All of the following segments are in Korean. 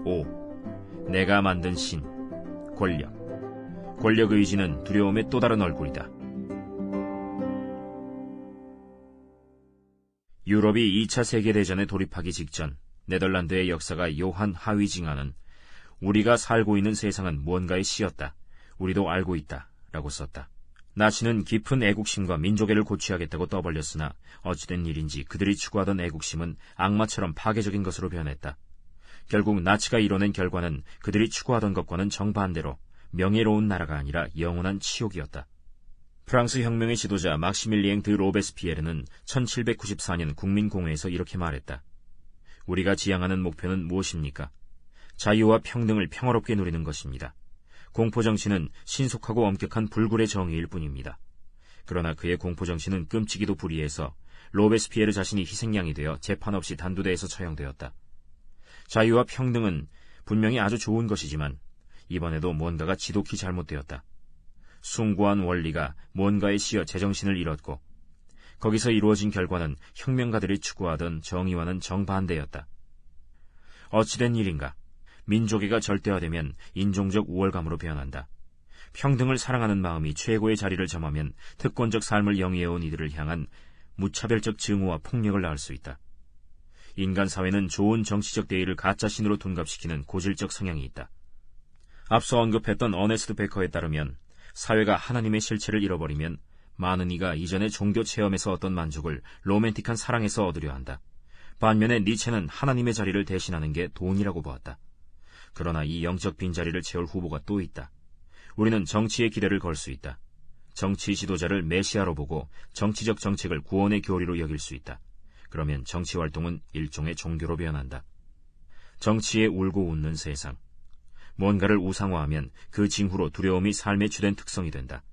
5. 내가 만든 신, 권력. 권력 의지는 두려움의 또 다른 얼굴이다. 유럽이 2차 세계대전에 돌입하기 직전 네덜란드의 역사가 요한 하위징하는 우리가 살고 있는 세상은 무언가의 시였다. 우리도 알고 있다. 라고 썼다. 나치는 깊은 애국심과 민족애를 고취하겠다고 떠벌렸으나 어찌된 일인지 그들이 추구하던 애국심은 악마처럼 파괴적인 것으로 변했다. 결국 나치가 이뤄낸 결과는 그들이 추구하던 것과는 정반대로 명예로운 나라가 아니라 영원한 치욕이었다. 프랑스 혁명의 지도자 막시밀리엥 드 로베스피에르는 1794년 국민공회에서 이렇게 말했다. 우리가 지향하는 목표는 무엇입니까? 자유와 평등을 평화롭게 누리는 것입니다. 공포정치는 신속하고 엄격한 불굴의 정의일 뿐입니다. 그러나 그의 공포정치는 끔찍이도 불의해서 로베스피에르 자신이 희생양이 되어 재판 없이 단두대에서 처형되었다. 자유와 평등은 분명히 아주 좋은 것이지만 이번에도 뭔가가 지독히 잘못되었다. 숭고한 원리가 뭔가에 씌어 제정신을 잃었고 거기서 이루어진 결과는 혁명가들이 추구하던 정의와는 정반대였다. 어찌된 일인가? 민족애가 절대화되면 인종적 우월감으로 변한다. 평등을 사랑하는 마음이 최고의 자리를 점하면 특권적 삶을 영위해온 이들을 향한 무차별적 증오와 폭력을 낳을 수 있다. 인간 사회는 좋은 정치적 대의를 가짜신으로 둔갑시키는 고질적 성향이 있다. 앞서 언급했던 어네스트 베커에 따르면 사회가 하나님의 실체를 잃어버리면 많은 이가 이전의 종교 체험에서 얻던 만족을 로맨틱한 사랑에서 얻으려 한다. 반면에 니체는 하나님의 자리를 대신하는 게 돈이라고 보았다. 그러나 이 영적 빈자리를 채울 후보가 또 있다. 우리는 정치에 기대를 걸 수 있다. 정치 지도자를 메시아로 보고 정치적 정책을 구원의 교리로 여길 수 있다. 그러면 정치활동은 일종의 종교로 변한다. 정치에 울고 웃는 세상. 뭔가를 우상화하면 그 징후로 두려움이 삶의 주된 특성이 된다.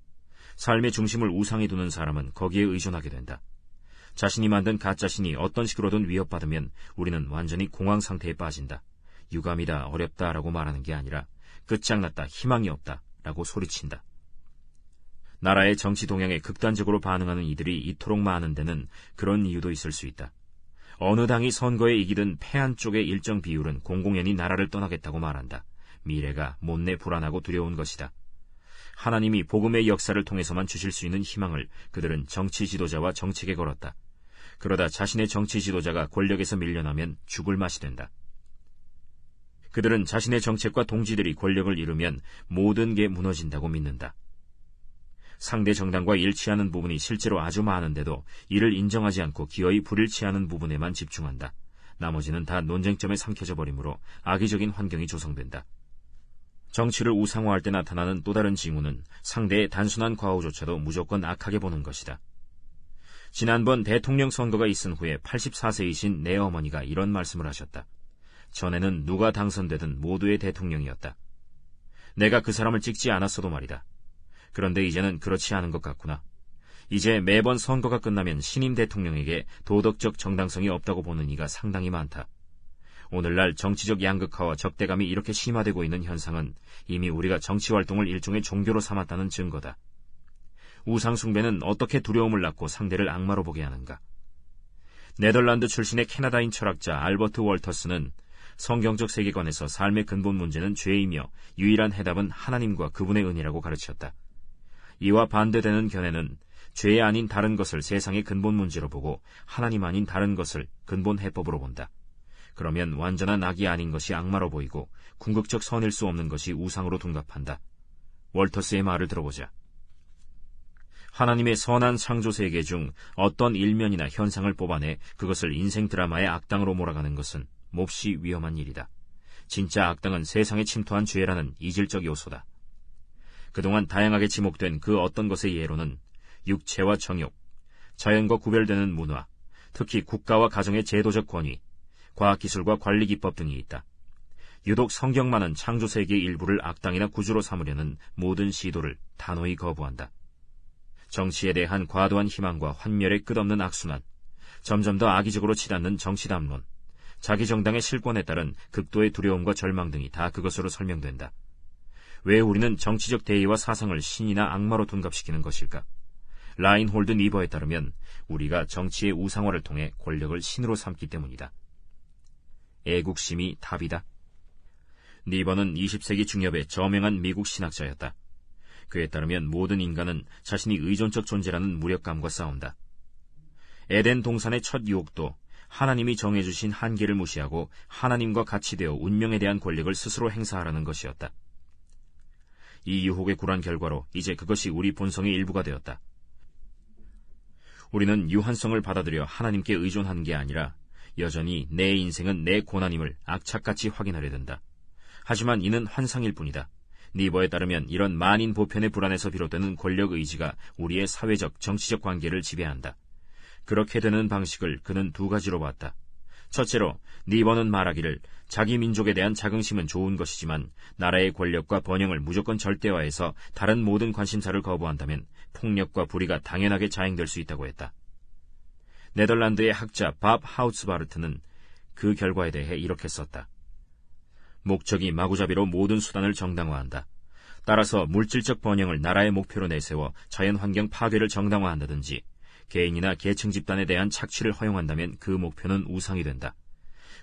삶의 중심을 우상에 두는 사람은 거기에 의존하게 된다. 자신이 만든 가짜신이 어떤 식으로든 위협받으면 우리는 완전히 공황 상태에 빠진다. 유감이다, 어렵다라고 말하는 게 아니라 끝장났다, 희망이 없다라고 소리친다. 나라의 정치 동향에 극단적으로 반응하는 이들이 이토록 많은 데는 그런 이유도 있을 수 있다. 어느 당이 선거에 이기든 패한 쪽의 일정 비율은 공공연히 나라를 떠나겠다고 말한다. 미래가 못내 불안하고 두려운 것이다. 하나님이 복음의 역사를 통해서만 주실 수 있는 희망을 그들은 정치 지도자와 정책에 걸었다. 그러다 자신의 정치 지도자가 권력에서 밀려나면 죽을 맛이 된다. 그들은 자신의 정책과 동지들이 권력을 잃으면 모든 게 무너진다고 믿는다. 상대 정당과 일치하는 부분이 실제로 아주 많은데도 이를 인정하지 않고 기어이 불일치하는 부분에만 집중한다. 나머지는 다 논쟁점에 삼켜져 버리므로 악의적인 환경이 조성된다. 정치를 우상화할 때 나타나는 또 다른 징후는 상대의 단순한 과오조차도 무조건 악하게 보는 것이다. 지난번 대통령 선거가 있은 후에 84세이신 내 어머니가 이런 말씀을 하셨다. 전에는 누가 당선되든 모두의 대통령이었다. 내가 그 사람을 찍지 않았어도 말이다. 그런데 이제는 그렇지 않은 것 같구나. 이제 매번 선거가 끝나면 신임 대통령에게 도덕적 정당성이 없다고 보는 이가 상당히 많다. 오늘날 정치적 양극화와 적대감이 이렇게 심화되고 있는 현상은 이미 우리가 정치활동을 일종의 종교로 삼았다는 증거다. 우상숭배는 어떻게 두려움을 낳고 상대를 악마로 보게 하는가? 네덜란드 출신의 캐나다인 철학자 알버트 월터스는 성경적 세계관에서 삶의 근본 문제는 죄이며 유일한 해답은 하나님과 그분의 은혜라고 가르쳤다. 이와 반대되는 견해는 죄 아닌 다른 것을 세상의 근본 문제로 보고 하나님 아닌 다른 것을 근본 해법으로 본다. 그러면 완전한 악이 아닌 것이 악마로 보이고 궁극적 선일 수 없는 것이 우상으로 둔갑한다. 월터스의 말을 들어보자. 하나님의 선한 창조 세계 중 어떤 일면이나 현상을 뽑아내 그것을 인생 드라마의 악당으로 몰아가는 것은 몹시 위험한 일이다. 진짜 악당은 세상에 침투한 죄라는 이질적 요소다. 그동안 다양하게 지목된 그 어떤 것의 예로는 육체와 정욕, 자연과 구별되는 문화, 특히 국가와 가정의 제도적 권위, 과학기술과 관리기법 등이 있다. 유독 성경만은 창조세계의 일부를 악당이나 구주로 삼으려는 모든 시도를 단호히 거부한다. 정치에 대한 과도한 희망과 환멸의 끝없는 악순환, 점점 더 악의적으로 치닫는 정치담론, 자기 정당의 실권에 따른 극도의 두려움과 절망 등이 다 그것으로 설명된다. 왜 우리는 정치적 대의와 사상을 신이나 악마로 둔갑시키는 것일까? 라인홀드 니버에 따르면 우리가 정치의 우상화를 통해 권력을 신으로 삼기 때문이다. 애국심이 답이다. 니버는 20세기 중엽에 저명한 미국 신학자였다. 그에 따르면 모든 인간은 자신이 의존적 존재라는 무력감과 싸운다. 에덴 동산의 첫 유혹도 하나님이 정해주신 한계를 무시하고 하나님과 같이 되어 운명에 대한 권력을 스스로 행사하라는 것이었다. 이 유혹에 굴한 결과로 이제 그것이 우리 본성의 일부가 되었다. 우리는 유한성을 받아들여 하나님께 의존하는 게 아니라 여전히 내 인생은 내 고난임을 악착같이 확인하려 든다. 하지만 이는 환상일 뿐이다. 니버에 따르면 이런 만인 보편의 불안에서 비롯되는 권력의지가 우리의 사회적, 정치적 관계를 지배한다. 그렇게 되는 방식을 그는 두 가지로 봤다. 첫째로 니버는 말하기를 자기 민족에 대한 자긍심은 좋은 것이지만 나라의 권력과 번영을 무조건 절대화해서 다른 모든 관심사를 거부한다면 폭력과 불의가 당연하게 자행될 수 있다고 했다. 네덜란드의 학자 밥 하우츠바르트는 그 결과에 대해 이렇게 썼다. 목적이 마구잡이로 모든 수단을 정당화한다. 따라서 물질적 번영을 나라의 목표로 내세워 자연환경 파괴를 정당화한다든지 개인이나 계층 집단에 대한 착취를 허용한다면 그 목표는 우상이 된다.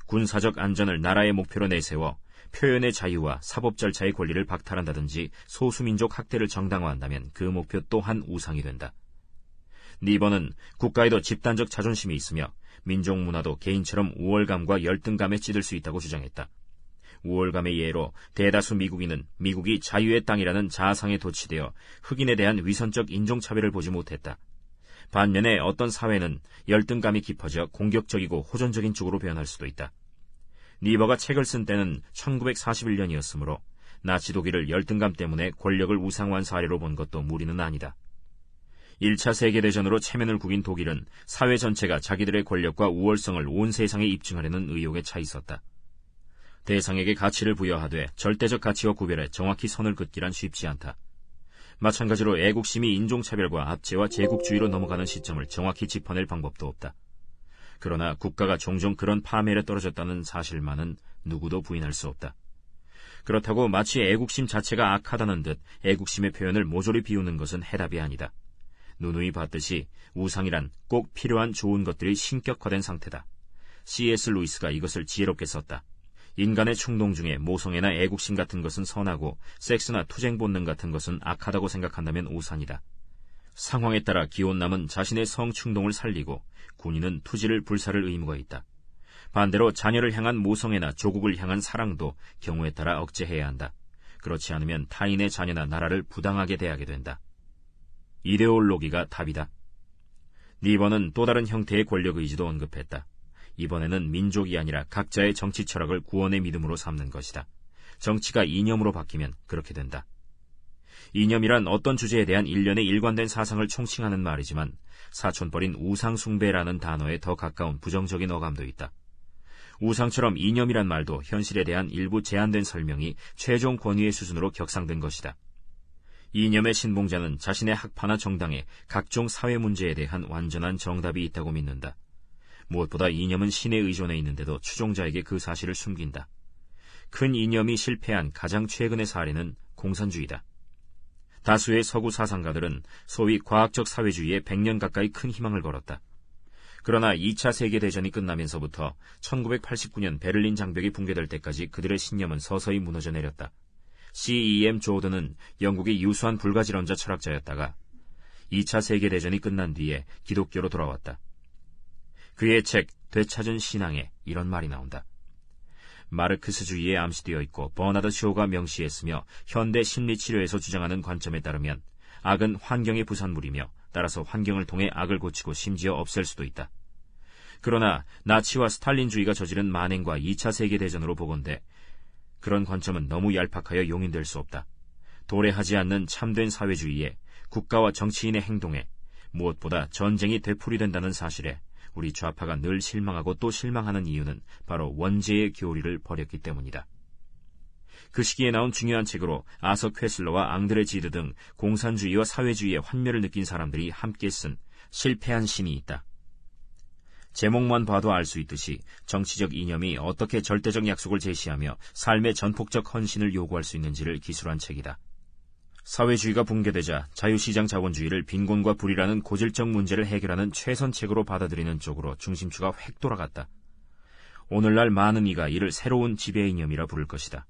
군사적 안전을 나라의 목표로 내세워 표현의 자유와 사법 절차의 권리를 박탈한다든지 소수민족 학대를 정당화한다면 그 목표 또한 우상이 된다. 니버는 국가에도 집단적 자존심이 있으며 민족 문화도 개인처럼 우월감과 열등감에 찌들 수 있다고 주장했다. 우월감의 예로 대다수 미국인은 미국이 자유의 땅이라는 자아상에 도취되어 흑인에 대한 위선적 인종차별을 보지 못했다. 반면에 어떤 사회는 열등감이 깊어져 공격적이고 호전적인 쪽으로 변할 수도 있다. 니버가 책을 쓴 때는 1941년이었으므로 나치 독일을 열등감 때문에 권력을 우상화한 사례로 본 것도 무리는 아니다. 1차 세계대전으로 체면을 구긴 독일은 사회 전체가 자기들의 권력과 우월성을 온 세상에 입증하려는 의욕에 차 있었다. 대상에게 가치를 부여하되 절대적 가치와 구별해 정확히 선을 긋기란 쉽지 않다. 마찬가지로 애국심이 인종차별과 압제와 제국주의로 넘어가는 시점을 정확히 짚어낼 방법도 없다. 그러나 국가가 종종 그런 파멸에 떨어졌다는 사실만은 누구도 부인할 수 없다. 그렇다고 마치 애국심 자체가 악하다는 듯 애국심의 표현을 모조리 비우는 것은 해답이 아니다. 누누이 봤듯이 우상이란 꼭 필요한 좋은 것들이 신격화된 상태다. C.S. 루이스가 이것을 지혜롭게 썼다. 인간의 충동 중에 모성애나 애국심 같은 것은 선하고 섹스나 투쟁 본능 같은 것은 악하다고 생각한다면 오산이다. 상황에 따라 기혼남은 자신의 성충동을 살리고 군인은 투지를 불사를 의무가 있다. 반대로 자녀를 향한 모성애나 조국을 향한 사랑도 경우에 따라 억제해야 한다. 그렇지 않으면 타인의 자녀나 나라를 부당하게 대하게 된다. 이데올로기가 답이다. 니버는 또 다른 형태의 권력의지도 언급했다. 이번에는 민족이 아니라 각자의 정치 철학을 구원의 믿음으로 삼는 것이다. 정치가 이념으로 바뀌면 그렇게 된다. 이념이란 어떤 주제에 대한 일련의 일관된 사상을 총칭하는 말이지만 사촌벌인 우상숭배라는 단어에 더 가까운 부정적인 어감도 있다. 우상처럼 이념이란 말도 현실에 대한 일부 제한된 설명이 최종 권위의 수준으로 격상된 것이다. 이념의 신봉자는 자신의 학파나 정당에 각종 사회 문제에 대한 완전한 정답이 있다고 믿는다. 무엇보다 이념은 신에 의존해 있는데도 추종자에게 그 사실을 숨긴다. 큰 이념이 실패한 가장 최근의 사례는 공산주의다. 다수의 서구 사상가들은 소위 과학적 사회주의에 100년 가까이 큰 희망을 걸었다. 그러나 2차 세계대전이 끝나면서부터 1989년 베를린 장벽이 붕괴될 때까지 그들의 신념은 서서히 무너져 내렸다. C.E.M. 조던은 영국의 유수한 불가지론자 철학자였다가 2차 세계대전이 끝난 뒤에 기독교로 돌아왔다. 그의 책 되찾은 신앙에 이런 말이 나온다. 마르크스주의에 암시되어 있고 버나드 쇼가 명시했으며 현대 심리치료에서 주장하는 관점에 따르면 악은 환경의 부산물이며 따라서 환경을 통해 악을 고치고 심지어 없앨 수도 있다. 그러나 나치와 스탈린주의가 저지른 만행과 2차 세계대전으로 보건대 그런 관점은 너무 얄팍하여 용인될 수 없다. 도래하지 않는 참된 사회주의에 국가와 정치인의 행동에 무엇보다 전쟁이 되풀이된다는 사실에 우리 좌파가 늘 실망하고 또 실망하는 이유는 바로 원죄의 교리를 버렸기 때문이다. 그 시기에 나온 중요한 책으로 아서 퀘슬러와 앙드레 지드 등 공산주의와 사회주의의 환멸을 느낀 사람들이 함께 쓴 실패한 신이 있다. 제목만 봐도 알 수 있듯이 정치적 이념이 어떻게 절대적 약속을 제시하며 삶의 전폭적 헌신을 요구할 수 있는지를 기술한 책이다. 사회주의가 붕괴되자 자유시장 자본주의를 빈곤과 불이라는 고질적 문제를 해결하는 최선책으로 받아들이는 쪽으로 중심추가 획 돌아갔다. 오늘날 많은 이가 이를 새로운 지배 이념이라 부를 것이다.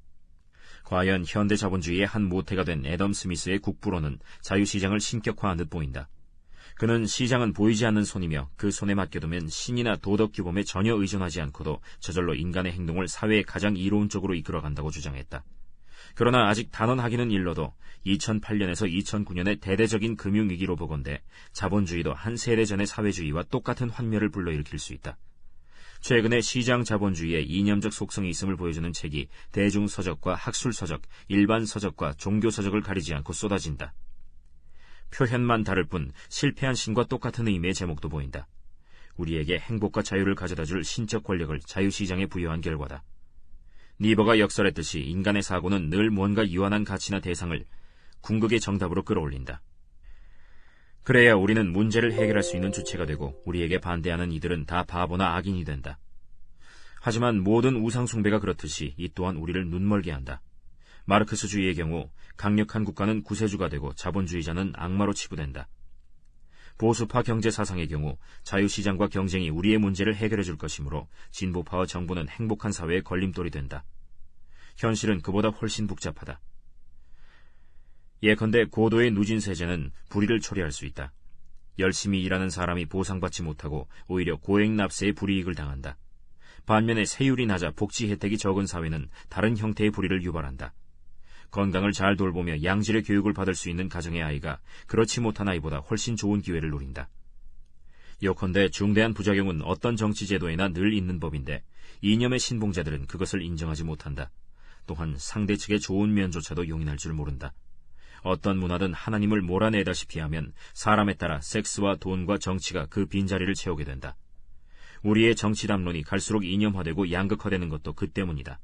과연 현대 자본주의의 한 모태가 된 애덤 스미스의 국부로는 자유시장을 신격화한 듯 보인다. 그는 시장은 보이지 않는 손이며 그 손에 맡겨두면 신이나 도덕 규범에 전혀 의존하지 않고도 저절로 인간의 행동을 사회의 가장 이로운 쪽으로 이끌어간다고 주장했다. 그러나 아직 단언하기는 일러도 2008년에서 2009년의 대대적인 금융위기로 보건대 자본주의도 한 세대 전의 사회주의와 똑같은 환멸을 불러일으킬 수 있다. 최근에 시장 자본주의의 이념적 속성이 있음을 보여주는 책이 대중서적과 학술서적, 일반서적과 종교서적을 가리지 않고 쏟아진다. 표현만 다를 뿐 실패한 신과 똑같은 의미의 제목도 보인다. 우리에게 행복과 자유를 가져다줄 신적 권력을 자유시장에 부여한 결과다. 니버가 역설했듯이 인간의 사고는 늘 뭔가 유한한 가치나 대상을 궁극의 정답으로 끌어올린다. 그래야 우리는 문제를 해결할 수 있는 주체가 되고 우리에게 반대하는 이들은 다 바보나 악인이 된다. 하지만 모든 우상숭배가 그렇듯이 이 또한 우리를 눈멀게 한다. 마르크스주의의 경우 강력한 국가는 구세주가 되고 자본주의자는 악마로 치부된다. 보수파 경제사상의 경우 자유시장과 경쟁이 우리의 문제를 해결해 줄 것이므로 진보파와 정부는 행복한 사회의 걸림돌이 된다. 현실은 그보다 훨씬 복잡하다. 예컨대 고도의 누진세제는 불의를 초래할 수 있다. 열심히 일하는 사람이 보상받지 못하고 오히려 고액납세에 불이익을 당한다. 반면에 세율이 낮아 복지 혜택이 적은 사회는 다른 형태의 불의를 유발한다. 건강을 잘 돌보며 양질의 교육을 받을 수 있는 가정의 아이가 그렇지 못한 아이보다 훨씬 좋은 기회를 노린다. 요컨대 중대한 부작용은 어떤 정치제도에나 늘 있는 법인데 이념의 신봉자들은 그것을 인정하지 못한다. 또한 상대 측의 좋은 면조차도 용인할 줄 모른다. 어떤 문화든 하나님을 몰아내다시피 하면 사람에 따라 섹스와 돈과 정치가 그 빈자리를 채우게 된다. 우리의 정치 담론이 갈수록 이념화되고 양극화되는 것도 그 때문이다.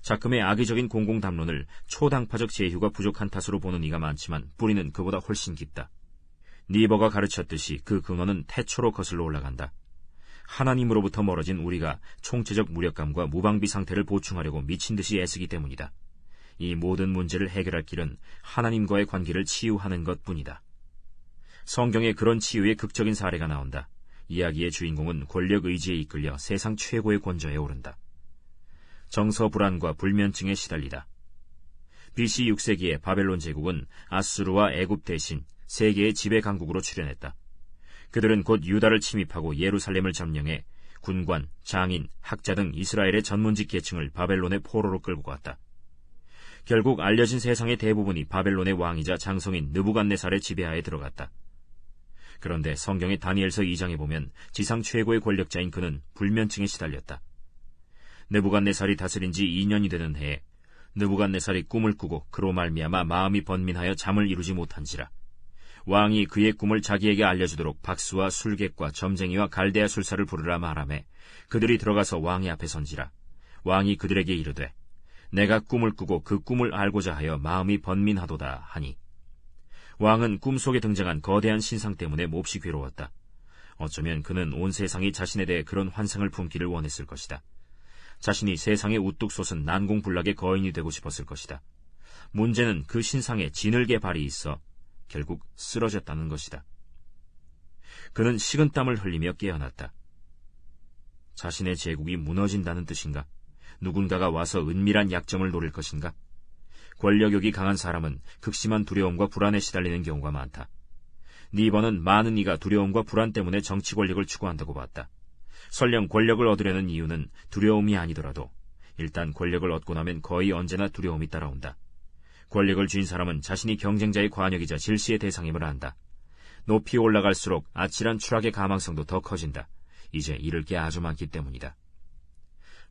작금의 악의적인 공공담론을 초당파적 제휴가 부족한 탓으로 보는 이가 많지만 뿌리는 그보다 훨씬 깊다. 니버가 가르쳤듯이 그 근원은 태초로 거슬러 올라간다. 하나님으로부터 멀어진 우리가 총체적 무력감과 무방비 상태를 보충하려고 미친 듯이 애쓰기 때문이다. 이 모든 문제를 해결할 길은 하나님과의 관계를 치유하는 것뿐이다. 성경에 그런 치유의 극적인 사례가 나온다. 이야기의 주인공은 권력 의지에 이끌려 세상 최고의 권좌에 오른다. 정서 불안과 불면증에 시달리다. BC 6세기의 바벨론 제국은 아수르와 애굽 대신 세계의 지배 강국으로 출현했다. 그들은 곧 유다를 침입하고 예루살렘을 점령해 군관, 장인, 학자 등 이스라엘의 전문직 계층을 바벨론의 포로로 끌고 갔다. 결국 알려진 세상의 대부분이 바벨론의 왕이자 장성인 느부갓네살의 지배하에 들어갔다. 그런데 성경의 다니엘서 2장에 보면 지상 최고의 권력자인 그는 불면증에 시달렸다. 느부갓네살이 다스린 지 2년이 되는 해에 느부갓네살이 꿈을 꾸고 그로 말미암아 마음이 번민하여 잠을 이루지 못한지라. 왕이 그의 꿈을 자기에게 알려주도록 박수와 술객과 점쟁이와 갈대아 술사를 부르라 말하매 그들이 들어가서 왕의 앞에 선지라. 왕이 그들에게 이르되 내가 꿈을 꾸고 그 꿈을 알고자 하여 마음이 번민하도다 하니 왕은 꿈속에 등장한 거대한 신상 때문에 몹시 괴로웠다. 어쩌면 그는 온 세상이 자신에 대해 그런 환상을 품기를 원했을 것이다. 자신이 세상에 우뚝 솟은 난공불락의 거인이 되고 싶었을 것이다. 문제는 그 신상에 지늘개 발이 있어 결국 쓰러졌다는 것이다. 그는 식은땀을 흘리며 깨어났다. 자신의 제국이 무너진다는 뜻인가? 누군가가 와서 은밀한 약점을 노릴 것인가? 권력욕이 강한 사람은 극심한 두려움과 불안에 시달리는 경우가 많다. 니버는 많은 이가 두려움과 불안 때문에 정치 권력을 추구한다고 봤다. 설령 권력을 얻으려는 이유는 두려움이 아니더라도 일단 권력을 얻고 나면 거의 언제나 두려움이 따라온다. 권력을 쥔 사람은 자신이 경쟁자의 관역이자 질시의 대상임을 안다. 높이 올라갈수록 아찔한 추락의 가망성도 더 커진다. 이제 잃을 게 아주 많기 때문이다.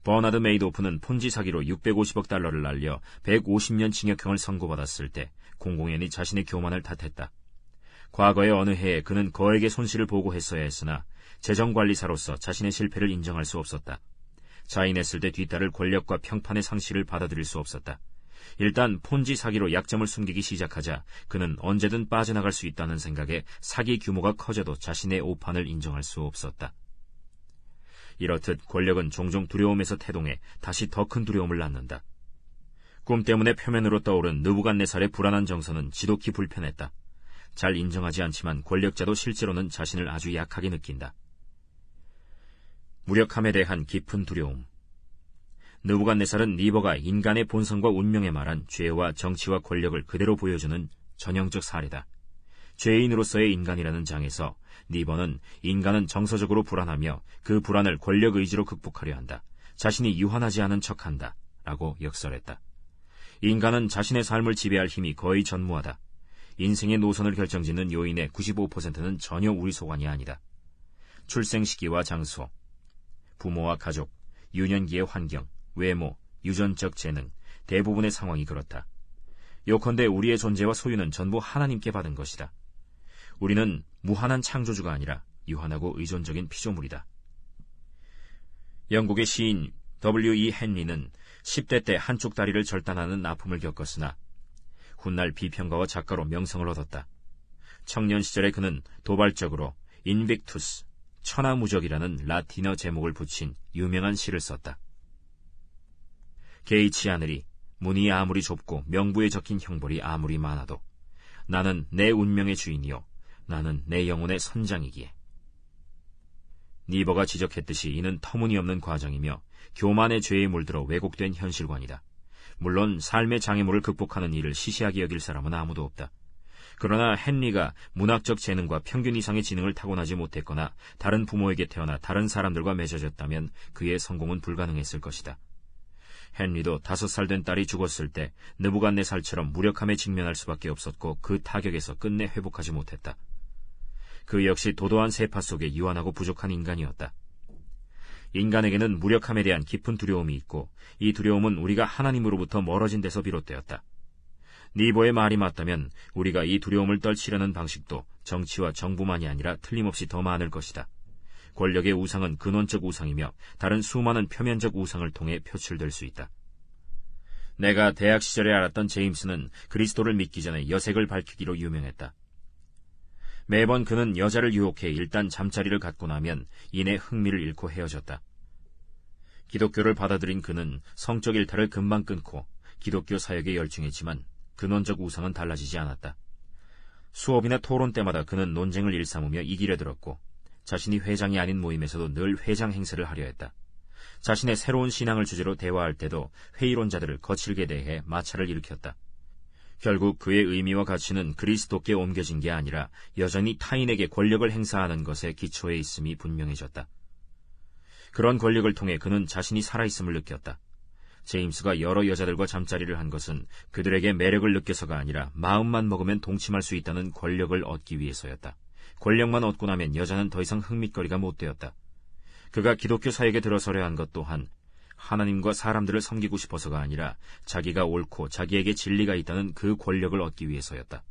버나드 메이도프는 폰지 사기로 650억 달러를 날려 150년 징역형을 선고받았을 때 공공연히 자신의 교만을 탓했다. 과거의 어느 해에 그는 거액의 손실을 보고했어야 했으나 재정관리사로서 자신의 실패를 인정할 수 없었다. 자인했을 때 뒤따를 권력과 평판의 상실을 받아들일 수 없었다. 일단 폰지 사기로 약점을 숨기기 시작하자 그는 언제든 빠져나갈 수 있다는 생각에 사기 규모가 커져도 자신의 오판을 인정할 수 없었다. 이렇듯 권력은 종종 두려움에서 태동해 다시 더 큰 두려움을 낳는다. 꿈 때문에 표면으로 떠오른 느부갓네살의 불안한 정서는 지독히 불편했다. 잘 인정하지 않지만 권력자도 실제로는 자신을 아주 약하게 느낀다. 무력함에 대한 깊은 두려움. 느부갓네살은 니버가 인간의 본성과 운명에 말한 죄와 정치와 권력을 그대로 보여주는 전형적 사례다. 죄인으로서의 인간이라는 장에서 니버는 인간은 정서적으로 불안하며 그 불안을 권력 의지로 극복하려 한다. 자신이 유한하지 않은 척한다. 라고 역설했다. 인간은 자신의 삶을 지배할 힘이 거의 전무하다. 인생의 노선을 결정짓는 요인의 95%는 전혀 우리 소관이 아니다. 출생 시기와 장소, 부모와 가족, 유년기의 환경, 외모, 유전적 재능, 대부분의 상황이 그렇다. 요컨대 우리의 존재와 소유는 전부 하나님께 받은 것이다. 우리는 무한한 창조주가 아니라 유한하고 의존적인 피조물이다. 영국의 시인 W.E. 헨리는 10대 때 한쪽 다리를 절단하는 아픔을 겪었으나 훗날 비평가와 작가로 명성을 얻었다. 청년 시절에 그는 도발적으로 인빅투스, 천하무적이라는 라틴어 제목을 붙인 유명한 시를 썼다. 개의치 않으리 문이 아무리 좁고 명부에 적힌 형벌이 아무리 많아도 나는 내 운명의 주인이요 나는 내 영혼의 선장이기에. 니버가 지적했듯이 이는 터무니없는 과정이며 교만의 죄에 물들어 왜곡된 현실관이다. 물론 삶의 장애물을 극복하는 일을 시시하게 여길 사람은 아무도 없다. 그러나 헨리가 문학적 재능과 평균 이상의 지능을 타고나지 못했거나 다른 부모에게 태어나 다른 사람들과 맺어졌다면 그의 성공은 불가능했을 것이다. 헨리도 5살 된 딸이 죽었을 때 느부갓네살처럼 무력함에 직면할 수밖에 없었고 그 타격에서 끝내 회복하지 못했다. 그 역시 도도한 세파 속에 유한하고 부족한 인간이었다. 인간에게는 무력함에 대한 깊은 두려움이 있고 이 두려움은 우리가 하나님으로부터 멀어진 데서 비롯되었다. 니버의 말이 맞다면 우리가 이 두려움을 떨치려는 방식도 정치와 정부만이 아니라 틀림없이 더 많을 것이다. 권력의 우상은 근원적 우상이며 다른 수많은 표면적 우상을 통해 표출될 수 있다. 내가 대학 시절에 알았던 제임스는 그리스도를 믿기 전에 여색을 밝히기로 유명했다. 매번 그는 여자를 유혹해 일단 잠자리를 갖고 나면 이내 흥미를 잃고 헤어졌다. 기독교를 받아들인 그는 성적 일탈을 금방 끊고 기독교 사역에 열중했지만 근원적 우상은 달라지지 않았다. 수업이나 토론 때마다 그는 논쟁을 일삼으며 이기려 들었고 자신이 회장이 아닌 모임에서도 늘 회장 행세를 하려 했다. 자신의 새로운 신앙을 주제로 대화할 때도 회의론자들을 거칠게 대해 마찰을 일으켰다. 결국 그의 의미와 가치는 그리스도께 옮겨진 게 아니라 여전히 타인에게 권력을 행사하는 것에 기초해 있음이 분명해졌다. 그런 권력을 통해 그는 자신이 살아있음을 느꼈다. 제임스가 여러 여자들과 잠자리를 한 것은 그들에게 매력을 느껴서가 아니라 마음만 먹으면 동침할 수 있다는 권력을 얻기 위해서였다. 권력만 얻고 나면 여자는 더 이상 흥밋거리가 못 되었다. 그가 기독교 사역에 들어서려 한 것 또한 하나님과 사람들을 섬기고 싶어서가 아니라 자기가 옳고 자기에게 진리가 있다는 그 권력을 얻기 위해서였다.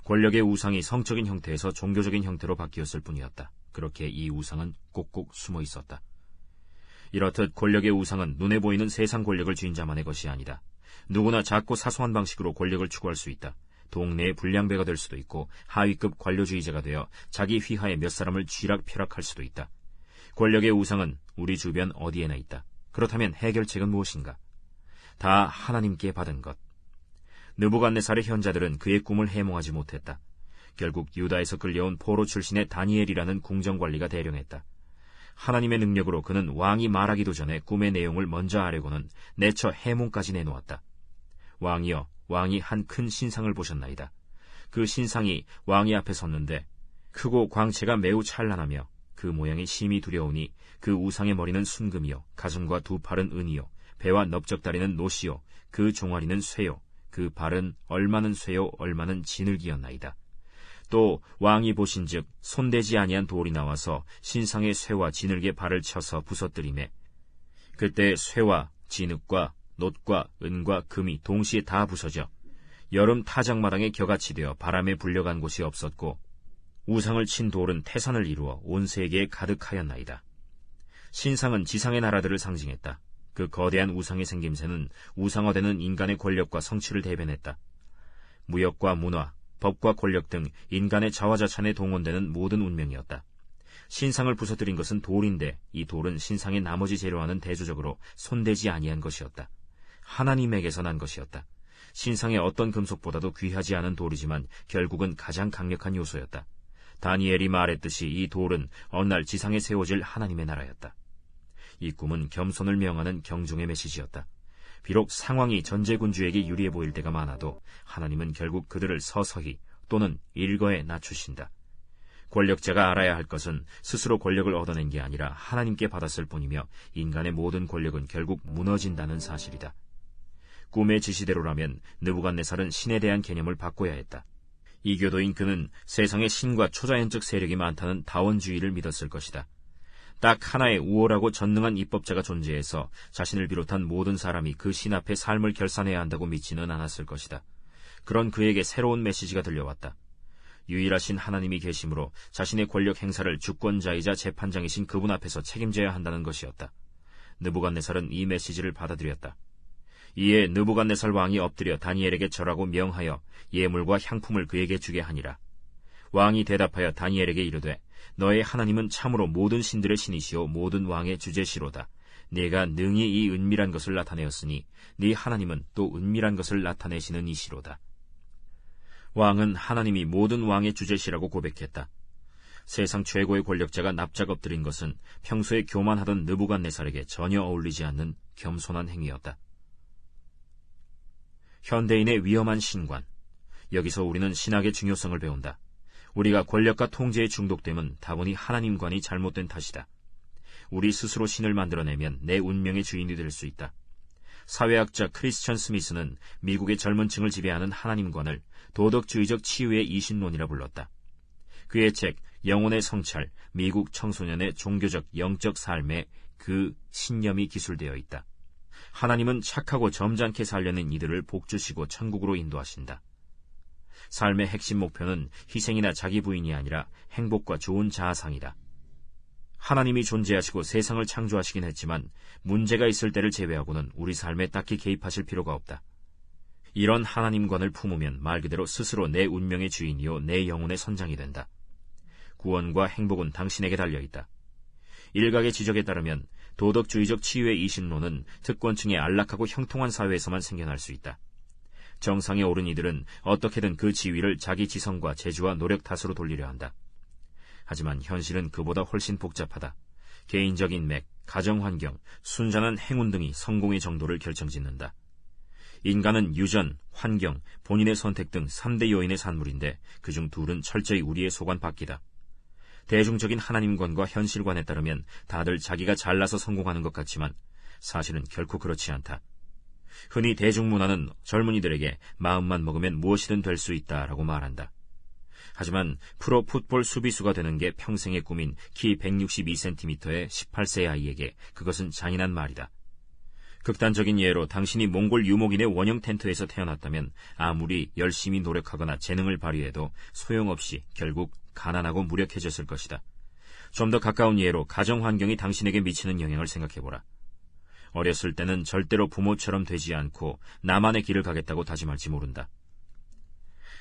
권력의 우상이 성적인 형태에서 종교적인 형태로 바뀌었을 뿐이었다. 그렇게 이 우상은 꼭꼭 숨어 있었다. 이렇듯 권력의 우상은 눈에 보이는 세상 권력을 쥔 자만의 것이 아니다. 누구나 작고 사소한 방식으로 권력을 추구할 수 있다. 동네의 불량배가 될 수도 있고 하위급 관료주의자가 되어 자기 휘하에 몇 사람을 쥐락펴락할 수도 있다. 권력의 우상은 우리 주변 어디에나 있다. 그렇다면 해결책은 무엇인가? 다 하나님께 받은 것. 느부갓네살의 현자들은 그의 꿈을 해몽하지 못했다. 결국 유다에서 끌려온 포로 출신의 다니엘이라는 궁정관리가 대령했다. 하나님의 능력으로 그는 왕이 말하기도 전에 꿈의 내용을 먼저 아려고는 내처 해몽까지 내놓았다. 왕이여, 왕이 한 큰 신상을 보셨나이다. 그 신상이 왕이 앞에 섰는데 크고 광채가 매우 찬란하며 그 모양이 심히 두려우니 그 우상의 머리는 순금이요 가슴과 두 팔은 은이요 배와 넓적다리는 노시요 그 종아리는 쇠요 그 발은 얼마는 쇠요 얼마는 진흙이었나이다. 또 왕이 보신즉 손대지 아니한 돌이 나와서 신상의 쇠와 진흙의 발을 쳐서 부서뜨리매 그때 쇠와 진흙과 놋과 은과 금이 동시에 다 부서져 여름 타작마당에 겨같이 되어 바람에 불려간 곳이 없었고 우상을 친 돌은 태산을 이루어 온 세계에 가득하였나이다. 신상은 지상의 나라들을 상징했다. 그 거대한 우상의 생김새는 우상화되는 인간의 권력과 성취를 대변했다. 무역과 문화, 법과 권력 등 인간의 자화자찬에 동원되는 모든 운명이었다. 신상을 부서뜨린 것은 돌인데 이 돌은 신상의 나머지 재료와는 대조적으로 손대지 아니한 것이었다. 하나님에게서 난 것이었다. 신상의 어떤 금속보다도 귀하지 않은 돌이지만 결국은 가장 강력한 요소였다. 다니엘이 말했듯이 이 돌은 어느 날 지상에 세워질 하나님의 나라였다. 이 꿈은 겸손을 명하는 경종의 메시지였다. 비록 상황이 전제군주에게 유리해 보일 때가 많아도 하나님은 결국 그들을 서서히 또는 일거에 낮추신다. 권력자가 알아야 할 것은 스스로 권력을 얻어낸 게 아니라 하나님께 받았을 뿐이며 인간의 모든 권력은 결국 무너진다는 사실이다. 꿈의 지시대로라면 느부갓네살은 신에 대한 개념을 바꿔야 했다. 이교도인 그는 세상에 신과 초자연적 세력이 많다는 다원주의를 믿었을 것이다. 딱 하나의 우월하고 전능한 입법자가 존재해서 자신을 비롯한 모든 사람이 그 신 앞에 삶을 결산해야 한다고 믿지는 않았을 것이다. 그런 그에게 새로운 메시지가 들려왔다. 유일하신 하나님이 계심으로 자신의 권력 행사를 주권자이자 재판장이신 그분 앞에서 책임져야 한다는 것이었다. 느부갓네살은 이 메시지를 받아들였다. 이에 느부갓네살 왕이 엎드려 다니엘에게 절하고 명하여 예물과 향품을 그에게 주게 하니라. 왕이 대답하여 다니엘에게 이르되 너의 하나님은 참으로 모든 신들의 신이시오 모든 왕의 주제시로다. 네가 능히 이 은밀한 것을 나타내었으니 네 하나님은 또 은밀한 것을 나타내시는 이시로다. 왕은 하나님이 모든 왕의 주제시라고 고백했다. 세상 최고의 권력자가 납작 엎드린 것은 평소에 교만하던 느부갓네살에게 전혀 어울리지 않는 겸손한 행위였다. 현대인의 위험한 신관. 여기서 우리는 신학의 중요성을 배운다. 우리가 권력과 통제에 중독됨은 다분히 하나님관이 잘못된 탓이다. 우리 스스로 신을 만들어내면 내 운명의 주인이 될 수 있다. 사회학자 크리스천 스미스는 미국의 젊은 층을 지배하는 하나님관을 도덕주의적 치유의 이신론이라 불렀다. 그의 책 영혼의 성찰, 미국 청소년의 종교적 영적 삶에 그 신념이 기술되어 있다. 하나님은 착하고 점잖게 살려낸 이들을 복주시고 천국으로 인도하신다. 삶의 핵심 목표는 희생이나 자기 부인이 아니라 행복과 좋은 자아상이다. 하나님이 존재하시고 세상을 창조하시긴 했지만 문제가 있을 때를 제외하고는 우리 삶에 딱히 개입하실 필요가 없다. 이런 하나님관을 품으면 말 그대로 스스로 내 운명의 주인이요 내 영혼의 선장이 된다. 구원과 행복은 당신에게 달려있다. 일각의 지적에 따르면 도덕주의적 치유의 이신론은 특권층의 안락하고 형통한 사회에서만 생겨날 수 있다. 정상에 오른 이들은 어떻게든 그 지위를 자기 지성과 재주와 노력 탓으로 돌리려 한다. 하지만 현실은 그보다 훨씬 복잡하다. 개인적 인맥, 가정환경, 순전한 행운 등이 성공의 정도를 결정짓는다. 인간은 유전, 환경, 본인의 선택 등 3대 요인의 산물인데 그중 둘은 철저히 우리의 소관 밖이다. 대중적인 하나님관과 현실관에 따르면 다들 자기가 잘나서 성공하는 것 같지만 사실은 결코 그렇지 않다. 흔히 대중문화는 젊은이들에게 마음만 먹으면 무엇이든 될 수 있다라고 말한다. 하지만 프로 풋볼 수비수가 되는 게 평생의 꿈인 키 162cm의 18세 아이에게 그것은 잔인한 말이다. 극단적인 예로 당신이 몽골 유목인의 원형 텐트에서 태어났다면 아무리 열심히 노력하거나 재능을 발휘해도 소용없이 결국 가난하고 무력해졌을 것이다. 좀 더 가까운 예로 가정 환경이 당신에게 미치는 영향을 생각해보라. 어렸을 때는 절대로 부모처럼 되지 않고 나만의 길을 가겠다고 다짐할지 모른다.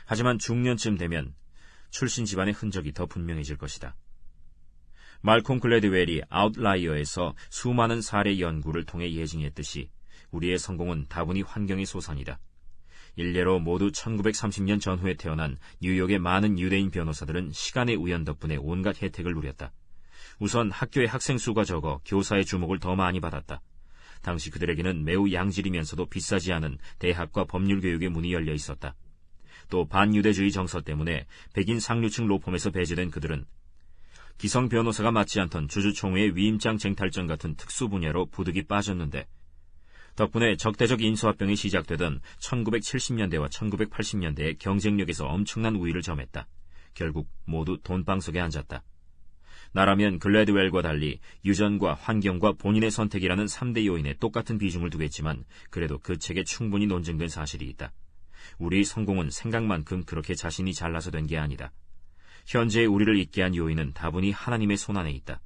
하지만 중년쯤 되면 출신 집안의 흔적이 더 분명해질 것이다. 말콤 글래드웰이 아웃라이어에서 수많은 사례 연구를 통해 예증했듯이 우리의 성공은 다분히 환경의 소산이다. 일례로 모두 1930년 전후에 태어난 뉴욕의 많은 유대인 변호사들은 시간의 우연 덕분에 온갖 혜택을 누렸다. 우선 학교의 학생 수가 적어 교사의 주목을 더 많이 받았다. 당시 그들에게는 매우 양질이면서도 비싸지 않은 대학과 법률 교육의 문이 열려 있었다. 또 반유대주의 정서 때문에 백인 상류층 로펌에서 배제된 그들은 기성 변호사가 맞지 않던 주주총회의 위임장 쟁탈전 같은 특수 분야로 부득이 빠졌는데 덕분에 적대적 인수합병이 시작되던 1970년대와 1980년대의 경쟁력에서 엄청난 우위를 점했다. 결국 모두 돈방석에 앉았다. 나라면 글래드웰과 달리 유전과 환경과 본인의 선택이라는 3대 요인에 똑같은 비중을 두겠지만 그래도 그 책에 충분히 논증된 사실이 있다. 우리 성공은 생각만큼 그렇게 자신이 잘나서 된 게 아니다. 현재의 우리를 있게 한 요인은 다분히 하나님의 손안에 있다.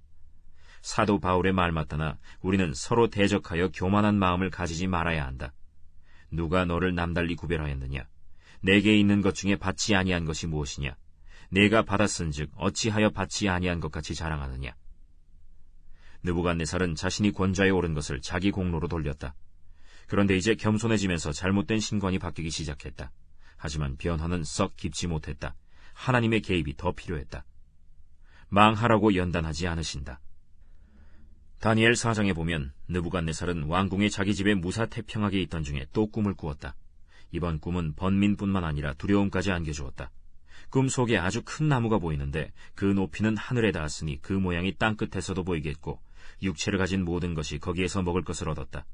사도 바울의 말 맞다나 우리는 서로 대적하여 교만한 마음을 가지지 말아야 한다. 누가 너를 남달리 구별하였느냐? 내게 있는 것 중에 받지 아니한 것이 무엇이냐? 내가 받았은즉 어찌하여 받지 아니한 것 같이 자랑하느냐? 느부갓네살은 자신이 권좌에 오른 것을 자기 공로로 돌렸다. 그런데 이제 겸손해지면서 잘못된 신관이 바뀌기 시작했다. 하지만 변화는 썩 깊지 못했다. 하나님의 개입이 더 필요했다. 망하라고 연단하지 않으신다. 다니엘 4장에 보면 느부갓네살은 왕궁의 자기 집에 무사태평하게 있던 중에 또 꿈을 꾸었다. 이번 꿈은 번민뿐만 아니라 두려움까지 안겨주었다. 꿈 속에 아주 큰 나무가 보이는데 그 높이는 하늘에 닿았으니 그 모양이 땅끝에서도 보이겠고 육체를 가진 모든 것이 거기에서 먹을 것을 얻었다.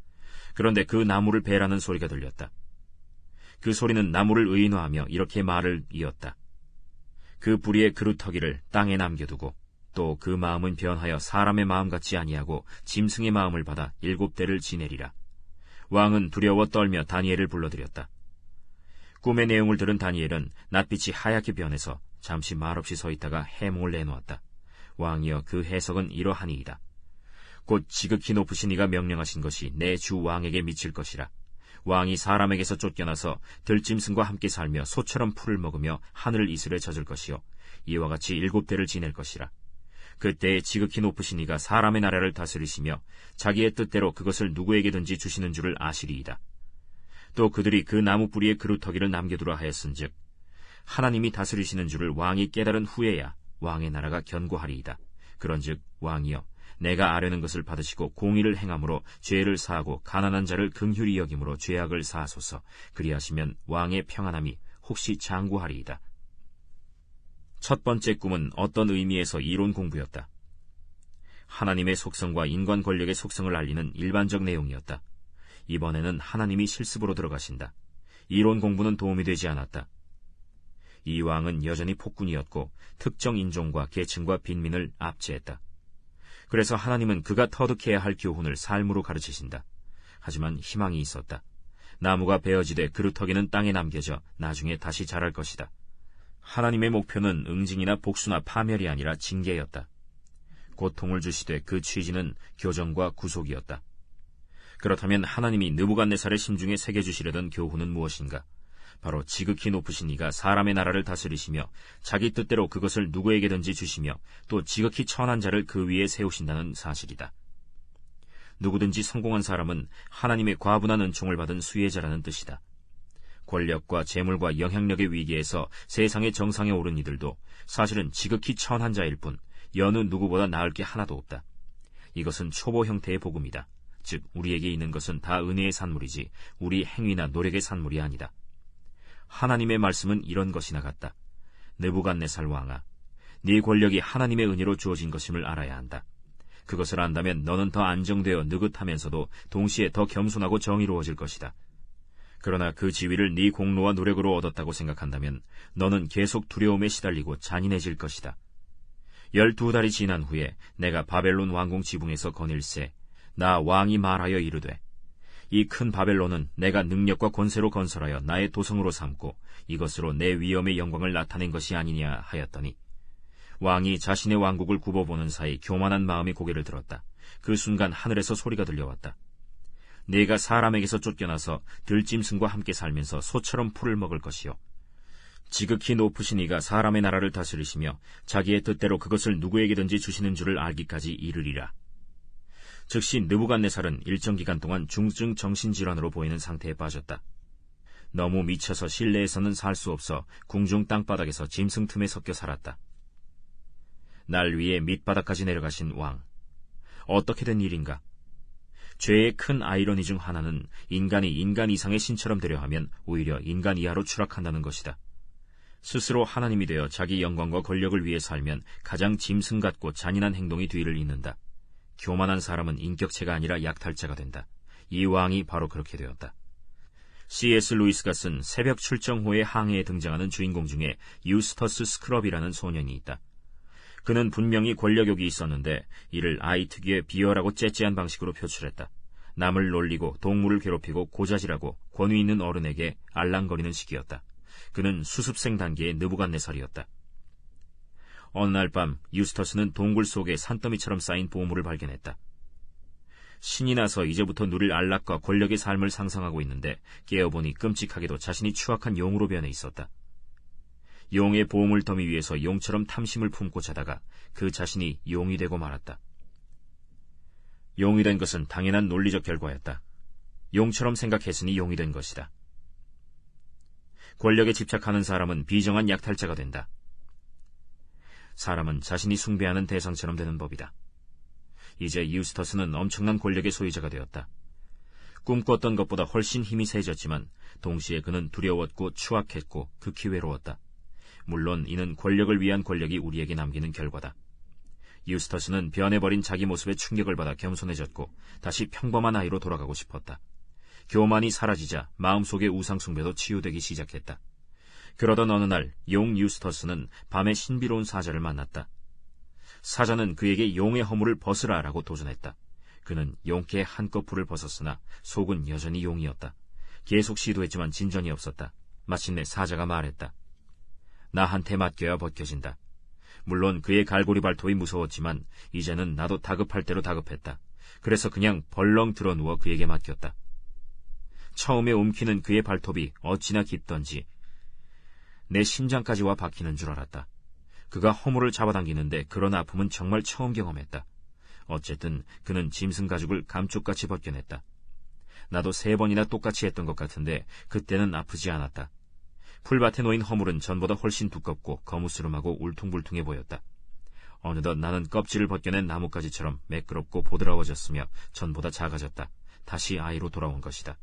그런데 그 나무를 베라는 소리가 들렸다. 그 소리는 나무를 의인화하며 이렇게 말을 이었다. 그 뿌리의 그루터기를 땅에 남겨두고 또 그 마음은 변하여 사람의 마음 같지 아니하고 짐승의 마음을 받아 7대를 지내리라. 왕은 두려워 떨며 다니엘을 불러들였다. 꿈의 내용을 들은 다니엘은 낯빛이 하얗게 변해서 잠시 말없이 서 있다가 해몽을 내놓았다. 왕이여, 그 해석은 이러하니이다. 곧 지극히 높으신 이가 명령하신 것이 내 주 왕에게 미칠 것이라. 왕이 사람에게서 쫓겨나서 들짐승과 함께 살며 소처럼 풀을 먹으며 하늘 이슬에 젖을 것이요 이와 같이 7대를 지낼 것이라. 그때에 지극히 높으신 이가 사람의 나라를 다스리시며 자기의 뜻대로 그것을 누구에게든지 주시는 줄을 아시리이다. 또 그들이 그 나무 뿌리에 그루터기를 남겨두라 하였은즉 하나님이 다스리시는 줄을 왕이 깨달은 후에야 왕의 나라가 견고하리이다. 그런즉 왕이여, 내가 아뢰는 것을 받으시고 공의를 행함으로 죄를 사하고 가난한 자를 긍휼히 여김으로 죄악을 사하소서. 그리하시면 왕의 평안함이 혹시 장구하리이다. 첫 번째 꿈은 어떤 의미에서 이론 공부였다. 하나님의 속성과 인간 권력의 속성을 알리는 일반적 내용이었다. 이번에는 하나님이 실습으로 들어가신다. 이론 공부는 도움이 되지 않았다. 이 왕은 여전히 폭군이었고 특정 인종과 계층과 빈민을 압제했다. 그래서 하나님은 그가 터득해야 할 교훈을 삶으로 가르치신다. 하지만 희망이 있었다. 나무가 베어지되 그루터기는 땅에 남겨져 나중에 다시 자랄 것이다. 하나님의 목표는 응징이나 복수나 파멸이 아니라 징계였다. 고통을 주시되 그 취지는 교정과 구속이었다. 그렇다면 하나님이 느부갓네살의 심중에 새겨주시려던 교훈은 무엇인가? 바로 지극히 높으신 이가 사람의 나라를 다스리시며 자기 뜻대로 그것을 누구에게든지 주시며 또 지극히 천한 자를 그 위에 세우신다는 사실이다. 누구든지 성공한 사람은 하나님의 과분한 은총을 받은 수혜자라는 뜻이다. 권력과 재물과 영향력의 위기에서 세상의 정상에 오른 이들도 사실은 지극히 천한 자일 뿐 여느 누구보다 나을 게 하나도 없다. 이것은 초보 형태의 복음이다. 즉 우리에게 있는 것은 다 은혜의 산물이지 우리 행위나 노력의 산물이 아니다. 하나님의 말씀은 이런 것이나 같다. 느부갓네살 왕아, 네 권력이 하나님의 은혜로 주어진 것임을 알아야 한다. 그것을 안다면 너는 더 안정되어 느긋하면서도 동시에 더 겸손하고 정의로워질 것이다. 그러나 그 지위를 네 공로와 노력으로 얻었다고 생각한다면 너는 계속 두려움에 시달리고 잔인해질 것이다. 12달이 지난 후에 내가 바벨론 왕궁 지붕에서 거닐새 나 왕이 말하여 이르되 이 큰 바벨론은 내가 능력과 권세로 건설하여 나의 도성으로 삼고 이것으로 내 위엄의 영광을 나타낸 것이 아니냐 하였더니 왕이 자신의 왕국을 굽어보는 사이 교만한 마음이 고개를 들었다. 그 순간 하늘에서 소리가 들려왔다. 네가 사람에게서 쫓겨나서 들짐승과 함께 살면서 소처럼 풀을 먹을 것이요 지극히 높으신 이가 사람의 나라를 다스리시며 자기의 뜻대로 그것을 누구에게든지 주시는 줄을 알기까지 이르리라. 즉시 느부갓네살은 일정 기간 동안 중증 정신질환으로 보이는 상태에 빠졌다. 너무 미쳐서 실내에서는 살 수 없어 궁중 땅바닥에서 짐승 틈에 섞여 살았다. 날 위에 밑바닥까지 내려가신 왕. 어떻게 된 일인가? 죄의 큰 아이러니 중 하나는 인간이 인간 이상의 신처럼 되려 하면 오히려 인간 이하로 추락한다는 것이다. 스스로 하나님이 되어 자기 영광과 권력을 위해 살면 가장 짐승 같고 잔인한 행동이 뒤를 잇는다. 교만한 사람은 인격체가 아니라 약탈자가 된다. 이 왕이 바로 그렇게 되었다. C.S. 루이스가 쓴 새벽 출정호의 항해에 등장하는 주인공 중에 유스터스 스크럽이라는 소년이 있다. 그는 분명히 권력욕이 있었는데 이를 아이 특유의 비열하고 째째한 방식으로 표출했다. 남을 놀리고 동물을 괴롭히고 고자질하고 권위 있는 어른에게 알랑거리는 시기였다. 그는 수습생 단계의 느부갓네살이었다. 어느 날 밤 유스터스는 동굴 속에 산더미처럼 쌓인 보물을 발견했다. 신이 나서 이제부터 누릴 안락과 권력의 삶을 상상하고 있는데 깨어보니 끔찍하게도 자신이 추악한 용으로 변해 있었다. 용의 보물 더미 위에서 용처럼 탐심을 품고 자다가 그 자신이 용이 되고 말았다. 용이 된 것은 당연한 논리적 결과였다. 용처럼 생각했으니 용이 된 것이다. 권력에 집착하는 사람은 비정한 약탈자가 된다. 사람은 자신이 숭배하는 대상처럼 되는 법이다. 이제 유스터스는 엄청난 권력의 소유자가 되었다. 꿈꿨던 것보다 훨씬 힘이 세졌지만 동시에 그는 두려웠고 추악했고 극히 외로웠다. 물론 이는 권력을 위한 권력이 우리에게 남기는 결과다. 유스터스는 변해버린 자기 모습에 충격을 받아 겸손해졌고 다시 평범한 아이로 돌아가고 싶었다. 교만이 사라지자 마음속의 우상숭배도 치유되기 시작했다. 그러던 어느 날 용 유스터스는 밤에 신비로운 사자를 만났다. 사자는 그에게 용의 허물을 벗으라라고 도전했다. 그는 용케 한꺼풀을 벗었으나 속은 여전히 용이었다. 계속 시도했지만 진전이 없었다. 마침내 사자가 말했다. 나한테 맡겨야 벗겨진다. 물론 그의 갈고리 발톱이 무서웠지만 이제는 나도 다급할 대로 다급했다. 그래서 그냥 벌렁 드러누워 그에게 맡겼다. 처음에 움키는 그의 발톱이 어찌나 깊던지 내 심장까지 와 박히는 줄 알았다. 그가 허물을 잡아당기는데 그런 아픔은 정말 처음 경험했다. 어쨌든 그는 짐승 가죽을 감쪽같이 벗겨냈다. 나도 3번이나 똑같이 했던 것 같은데 그때는 아프지 않았다. 풀밭에 놓인 허물은 전보다 훨씬 두껍고 거무스름하고 울퉁불퉁해 보였다. 어느덧 나는 껍질을 벗겨낸 나뭇가지처럼 매끄럽고 보드라워졌으며 전보다 작아졌다. 다시 아이로 돌아온 것이다.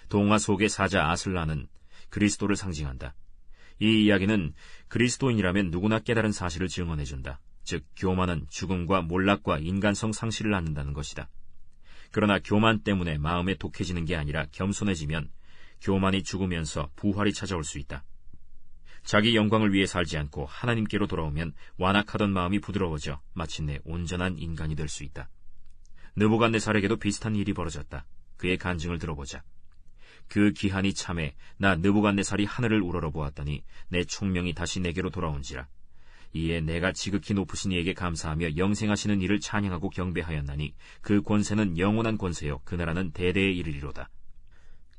동화 속의 사자 아슬라는 그리스도를 상징한다. 이 이야기는 그리스도인이라면 누구나 깨달은 사실을 증언해준다. 즉 교만은 죽음과 몰락과 인간성 상실을 낳는다는 것이다. 그러나 교만 때문에 마음에 독해지는 게 아니라 겸손해지면 교만이 죽으면서 부활이 찾아올 수 있다. 자기 영광을 위해 살지 않고 하나님께로 돌아오면 완악하던 마음이 부드러워져 마침내 온전한 인간이 될 수 있다. 느부갓네살에게도 비슷한 일이 벌어졌다. 그의 간증을 들어보자. 그 기한이 참에 나 느부갓네살이 하늘을 우러러 보았더니 내 총명이 다시 내게로 돌아온지라. 이에 내가 지극히 높으신 이에게 감사하며 영생하시는 이를 찬양하고 경배하였나니 그 권세는 영원한 권세요 그 나라는 대대에 이르리로다.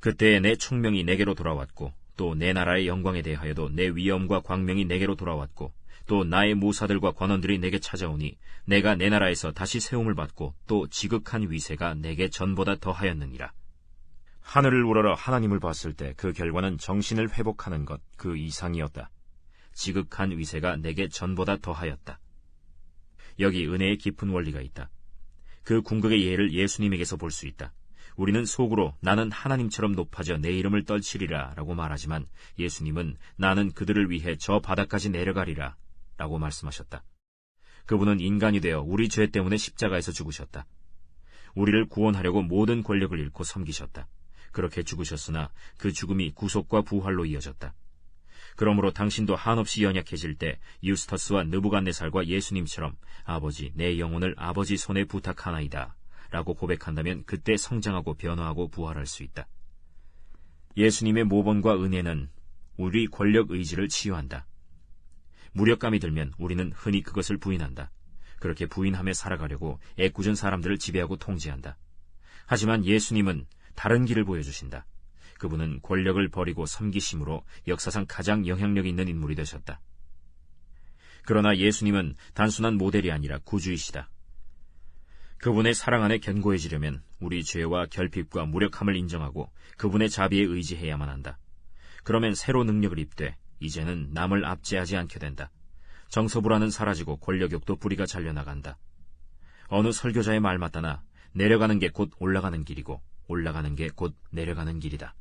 그때에 내 총명이 내게로 돌아왔고 또 내 나라의 영광에 대하여도 내 위엄과 광명이 내게로 돌아왔고 또 나의 모사들과 권원들이 내게 찾아오니 내가 내 나라에서 다시 세움을 받고 또 지극한 위세가 내게 전보다 더하였느니라. 하늘을 우러러 하나님을 봤을 때 그 결과는 정신을 회복하는 것 그 이상이었다. 지극한 위세가 내게 전보다 더하였다. 여기 은혜의 깊은 원리가 있다. 그 궁극의 예를 예수님에게서 볼 수 있다. 우리는 속으로 나는 하나님처럼 높아져 내 이름을 떨치리라 라고 말하지만 예수님은 나는 그들을 위해 저 바다까지 내려가리라 라고 말씀하셨다. 그분은 인간이 되어 우리 죄 때문에 십자가에서 죽으셨다. 우리를 구원하려고 모든 권력을 잃고 섬기셨다. 그렇게 죽으셨으나 그 죽음이 구속과 부활로 이어졌다. 그러므로 당신도 한없이 연약해질 때 유스터스와 느부갓네살과 예수님처럼 아버지 내 영혼을 아버지 손에 부탁하나이다 라고 고백한다면 그때 성장하고 변화하고 부활할 수 있다. 예수님의 모범과 은혜는 우리 권력 의지를 치유한다. 무력감이 들면 우리는 흔히 그것을 부인한다. 그렇게 부인하며 살아가려고 애꿎은 사람들을 지배하고 통제한다. 하지만 예수님은 다른 길을 보여주신다. 그분은 권력을 버리고 섬기심으로 역사상 가장 영향력 있는 인물이 되셨다. 그러나 예수님은 단순한 모델이 아니라 구주이시다. 그분의 사랑 안에 견고해지려면 우리 죄와 결핍과 무력함을 인정하고 그분의 자비에 의지해야만 한다. 그러면 새로 능력을 입되 이제는 남을 압제하지 않게 된다. 정서불안은 사라지고 권력욕도 뿌리가 잘려나간다. 어느 설교자의 말 맞다나 내려가는 게 곧 올라가는 길이고 올라가는 게 곧 내려가는 길이다.